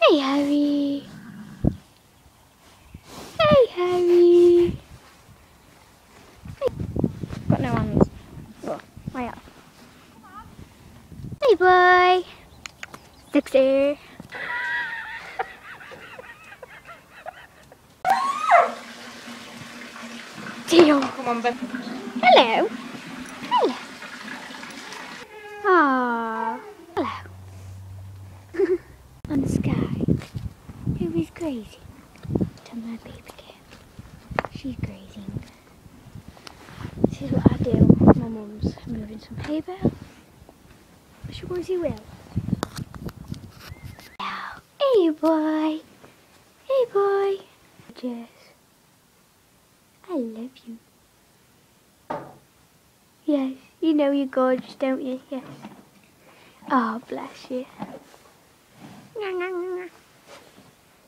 Hey, Harry. Hey, Harry. Hey. Got no hands. Oh, my up. Hey, boy. Sexy. Teal. Come on, Ben. Hello. Hello. Aww. Hello. On the sky. Who is crazy? To my baby girl. She's grazing. This is what I do. My mum's moving some hay bale. She wants you will. Hey boy. Hey boy. Jess. I love you. Yes, you know you're gorgeous, don't you? Yes. Oh, bless you.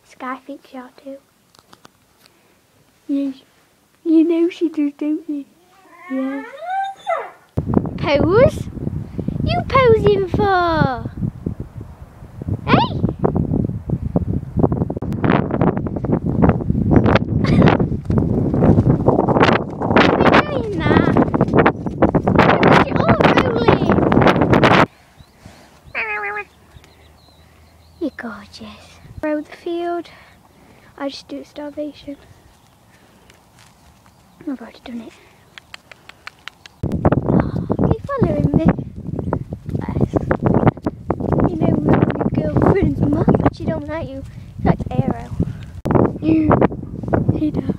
Sky thinks you are too. Yes. You know she does, don't you? Yes. Pose? You posing for? Hey? We're doing that. Look at it all rolling. You're gorgeous. Row the field. I just do it starvation. I've already done it. Oh, you following me? Yes. You know when your girlfriend's mum, but she don't like you. That's Arrow. Hey, Dad.